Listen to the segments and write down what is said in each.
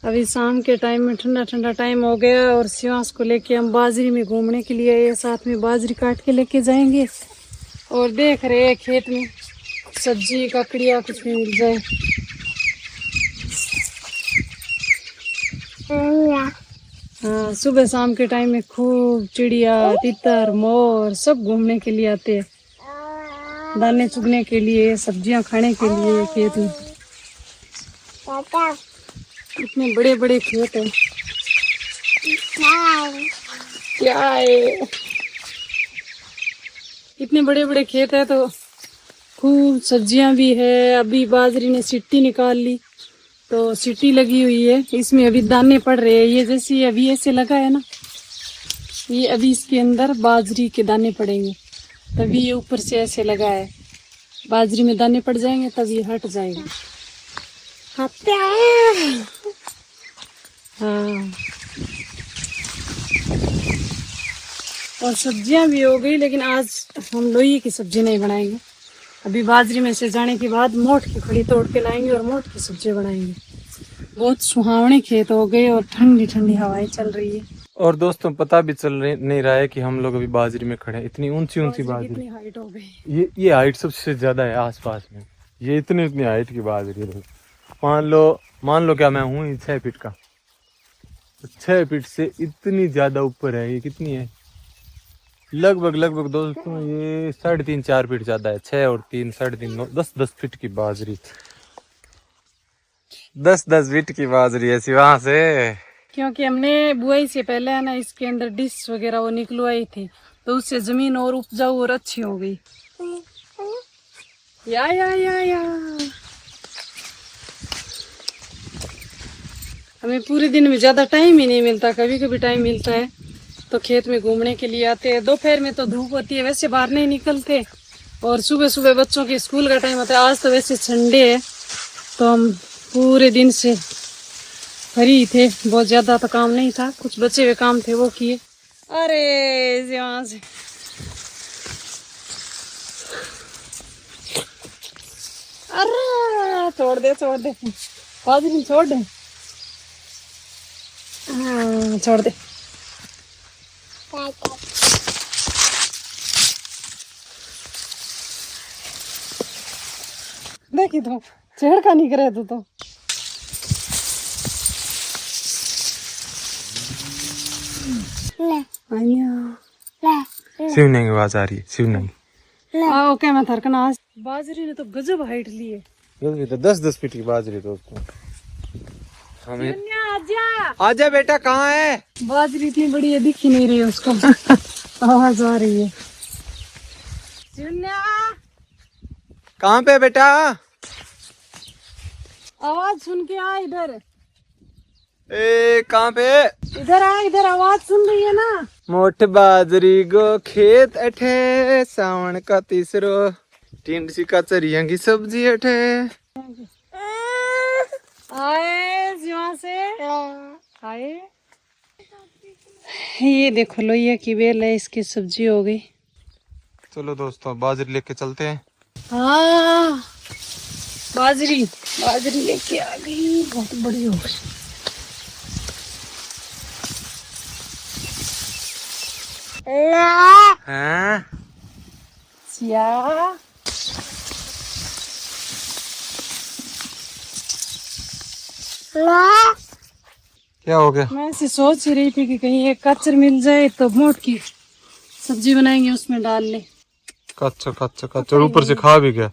अभी शाम के टाइम में ठंडा ठंडा टाइम हो गया और शिवांश को लेके हम बाजरी में घूमने के लिए आए। साथ में बाजरी काट के लेके जाएंगे और देख रहे हैं खेत में सब्जी ककड़िया कुछ भी मिल जाए। हाँ, सुबह शाम के टाइम में खूब चिड़िया तितर मोर सब घूमने के लिए आते हैं, दाने चुगने के लिए, सब्जियां खाने के लिए खेत में। इतने बड़े बड़े खेत है। क्या है, इतने बड़े बड़े खेत है तो खूब सब्जियां भी है। अभी बाजरी ने सिट्टी निकाल ली तो सिट्टी लगी हुई है, इसमें अभी दाने पड़ रहे हैं। ये जैसे अभी ऐसे लगा है ना, ये अभी इसके अंदर बाजरी के दाने पड़ेंगे, तभी ये ऊपर से ऐसे लगा है। बाजरी में दाने पड़ जाएंगे तब ये हट जाएगा। हाँ, और सब्जियां भी हो गई, लेकिन आज हम लोई की सब्जी नहीं बनाएंगे। अभी बाजरी में से जाने के बाद मोठ की खड़ी तोड़ के लाएंगे और मोठ की सब्जी बनाएंगे। बहुत सुहावने खेत हो गए और ठंडी ठंडी हवाएं चल रही है। और दोस्तों पता भी नहीं रहा है कि हम लोग अभी बाजरी में खड़े हैं। इतनी ऊंची ऊंची बाजरी, कितनी हाइट हो गई। ये हाइट सबसे ज्यादा है आसपास में। ये इतनी हाइट की बाजरी है। मान लो क्या मैं हूँ 6 फीट का, 6 फीट से इतनी ज्यादा ऊपर है। ये कितनी है, लगभग दोस्तों ये 3.5-4 फीट ज्यादा है। 6 और 3 3.5 10 फीट की बाजरी, 10 फीट की बाजरी है वहां से। क्योंकि हमने बुआई से पहले है ना इसके अंदर डिश वगैरह वो निकलवाई थी, तो उससे जमीन और उपजाऊ और अच्छी हो गई। या हमें पूरे दिन में ज्यादा टाइम ही नहीं मिलता, कभी कभी टाइम मिलता है तो खेत में घूमने के लिए आते हैं। दोपहर में तो धूप होती है, वैसे बाहर नहीं निकलते, और सुबह सुबह बच्चों के स्कूल का टाइम होता है। आज तो वैसे संडे है तो हम पूरे दिन से फ्री थे, बहुत ज्यादा तो काम नहीं था, कुछ बचे हुए काम थे वो किए। अरे यहाँ से अरे छोड़ दे बाजरी छोड़ दे। हाँ छोड़ दे। देखी तो छेड़खानी नहीं करे तो शिवने की आवाज आ रही है, शिवने। ओके मैं थरकना। आज बाजरी ने तो गजब हाइट ली है। ये तो 10 फीट की बाजरी दोस्तों। हमें आजा बेटा, कहाँ है? बाजरी इतनी बड़ी है, दिख ही नहीं रही है उसको। आवाज आ रही है। कहाँ पे बेटा? आवाज सुन के आ इधर। ए कहाँ पे? इधर आ, इधर आवाज सुन रही है ना। मोठ बाजरी गो खेत अठे, सावन का तीसरो, टिंडसी का चरिया की सब्जी अठे। आए यहाँ से आए। ये देखो लोहिया की बेल है, इसकी सब्जी हो गई। चलो दोस्तों बाजरी लेके चलते हैं। हाँ बाजरी लेके आ गई, बहुत बड़ी हो गई। हाँ? क्या हो गया? मैं ऐसे सोच ही रही थी कि कहीं एक कच्चर मिल जाए तो मोठ की सब्जी बनाएंगे, उसमें डाल ले। कच्चा ऊपर से खा भी गया।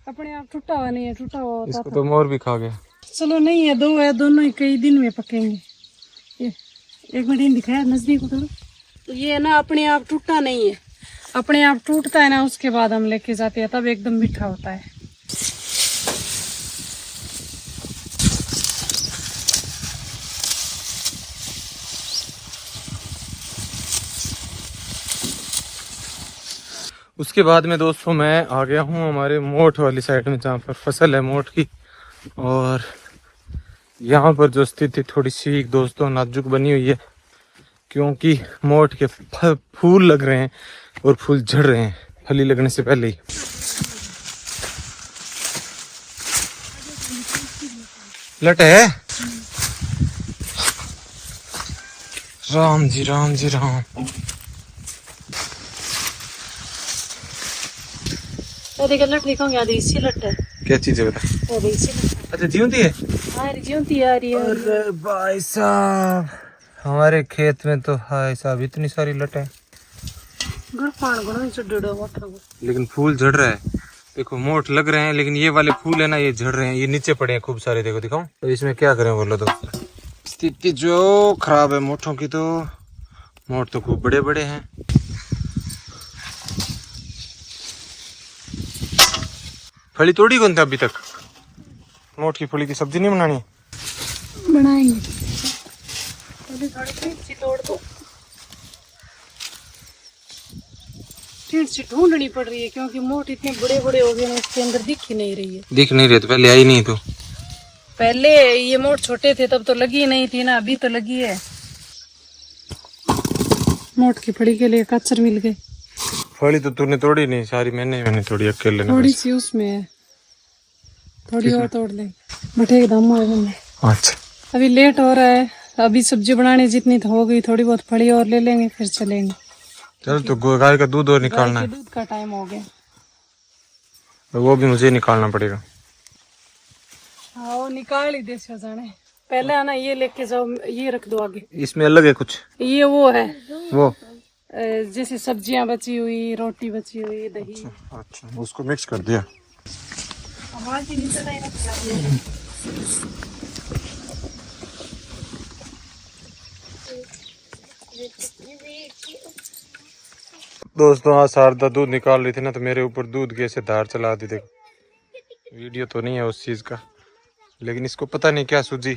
अपने आप टूटा हुआ नहीं है, टूटा हुआ होता इसको तो मोर भी खा गया। चलो नहीं है, दो है, दोनों ही कई दिन में पकेंगे। ये एक मिनट दिखाया नजदीक उधर, तो ये ना अपने आप टूटा नहीं है, अपने आप टूटता है ना उसके बाद हम लेके जाते हैं, तब एकदम मीठा होता है। उसके बाद में दोस्तों मैं आ गया हूँ हमारे मोठ वाली साइड में, जहाँ पर फसल है मोठ की। और यहाँ पर जो स्थिति थोड़ी सी दोस्तों नाजुक बनी हुई है, क्योंकि मोठ के फूल लग रहे हैं और फूल झड़ रहे हैं फली लगने से पहले ही। लट है राम जी राम जी राम। अरे गलत लिखोगे यार, इसी लट है। क्या चीज है बता। अरे इसी लट। अच्छा जीवती है। हाँ जीवती आ रही है। अरे भाई साहब हमारे खेत में तो हाय साहब इतनी सारी लट है। लेकिन फूल झड़ रहा है। देखो मोट लग रहे हैं लेकिन ये वाले फूल है ना ये झड़ रहे हैं, ये नीचे पड़े हैं खूब सारे। देखो दिखाऊं तो इसमें क्या करें बोलो तो। स्थिति जो खराब है मोटों की तो। मोट तो खूब बड़े बड़े हैं। फली तोड़ी कौन था अभी तक। मोट की फली की सब्जी नहीं बनानी। बनाएंगे। थोड़ी सी तोड़ दो। फिर से ढूंढनी पड़ रही है क्योंकि मोट इतने बड़े बड़े हो गए हैं, इसके अंदर दिख ही नहीं रही है। दिख नहीं रही तो पहले आई नहीं तो। पहले ये मोट छोटे थे तब तो लगी नहीं थी ना, अभी तो लगी है। मोट की फड़ी के लिए कच्चर मिल गए। फली तो तूने तोड़ी नहीं सारी, मैंने तोड़ी अकेले ने। थोड़ी सी उसमें है, थोड़ी और तोड़ लेंगे। बटे एकदम अच्छा अभी लेट हो रहा है, अभी सब्जी बनाने जितनी तो हो गई, थोड़ी बहुत फड़ी और ले लेंगे फिर चलेंगे। चल तो गाय का दूध और निकालना है। दूध का टाइम हो गया, तो वो भी मुझे निकालना पड़ेगा। हाँ वो निकाल ही दे जाने। पहले आना ये लेके जाओ, ये रख दो आगे। इसमें अलग है कुछ। ये वो है वो जैसे सब्जियां बची हुई, रोटी बची हुई, दही। अच्छा उसको मिक्स कर दिया। दोस्तों आज शारदा दूध निकाल रही थी ना तो मेरे ऊपर दूध की ऐसे धार चला दी। देखो वीडियो तो नहीं है उस चीज का लेकिन इसको पता नहीं क्या सूझी।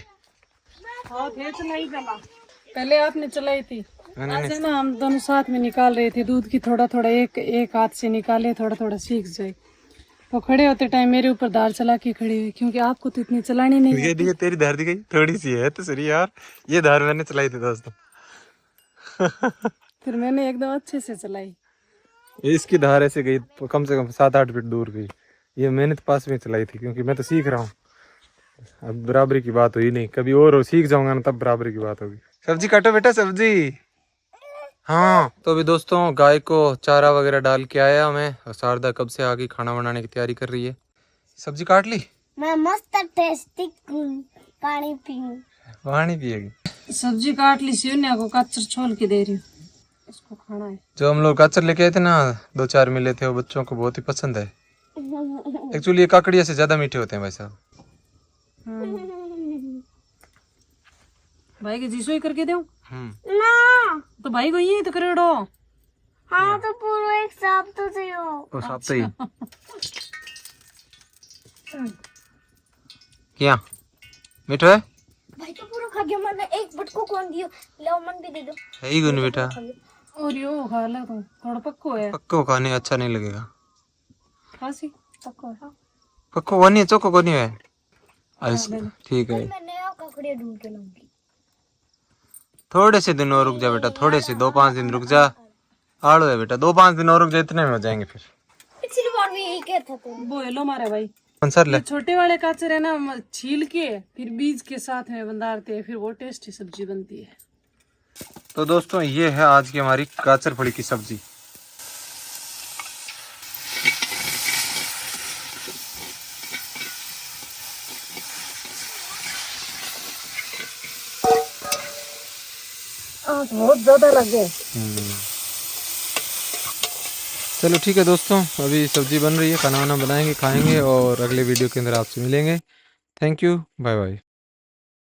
पहले आपने चलाई थी, आज है ना हम दोनों साथ में निकाल रहे थे दूध की। थोड़ा थोड़ा एक हाथ से निकाले, थोड़ा थोड़ा सीख जाए। वो खड़े होते टाइम मेरे ऊपर दार चला के खड़े हुए क्योंकि आपको तो इतनी चलानी नहीं है। ये तेरी धार दी गई थोड़ी सी है तो सही यार। ये धार मैंने चलाई थी दोस्तों। फिर मैंने एकदम अच्छे से चलाई। इसकी धार ऐसे गई कम से कम 7-8 फीट दूर गई। ये मैंने तो पास में चलाई थी क्योंकि मैं तो सीख रहा हूँ। अब बराबरी की बात हुई नहीं, कभी और सीख जाऊंगा ना तब बराबरी की बात होगी। सब्जी काटो बेटा सब्जी। हाँ तो अभी दोस्तों गाय को चारा वगैरह डाल के आया मैं, और शारदा कब से आगे खाना बनाने की तैयारी कर रही है। सब्जी काट ली। मैं मस्त टेस्टी पानी पीऊं। पानी पिएगी। सब्जी काट ली, सिवन्या को कच्चर छोल के दे रही हूँ, इसको खाना है। जो हम लोग कच्चर लेके आए थे ना 2-4 मिले थे, वो बच्चों को बहुत ही पसंद है। एक्चुअली ये काकड़िया से ज्यादा मीठे होते हैं भाई साहब। भाई के जीसो ही करके दो ना तो भाई को ये तो करेड़ो। हाँ तो पूरा एक साफ तो सही हो। तो साफ सही क्या मीठा है। भाई तो पूरा खा गया, मैंने एक बटको कौन दियो, लो मन भी दे दो। है ही गुन बेटा। और यो खा ला तू, थोड़ा पक्को है। पक्को खाने अच्छा नहीं लगेगा। खासी पक्को है। पक्को नहीं है चोको को नहीं है। ठीक है मैं नया काकड़िया ढूंढ के लाऊंगी। थोड़े से दिन और रुक जा बेटा, थोड़े से 2-5 दिन रुक जा। आड़ो है बेटा, 2-5 दिन और रुक जा, इतने में हो जाएंगे फिर। पिछली बार भी यही कहता था। वो हेलो मारे भाई, सर ले छोटे वाले काचर है ना, छील के फिर बीज के साथ में बंधारते हैं, फिर वो टेस्टी सब्जी बनती है। तो दोस्तों ये है आज की हमारी गाजर फली की सब्जी। बहुत ज्यादा लग गए। चलो ठीक है दोस्तों, अभी सब्जी बन रही है, खाना वाना बनाएंगे, खाएंगे और अगले वीडियो के अंदर आपसे मिलेंगे। Thank you, bye bye.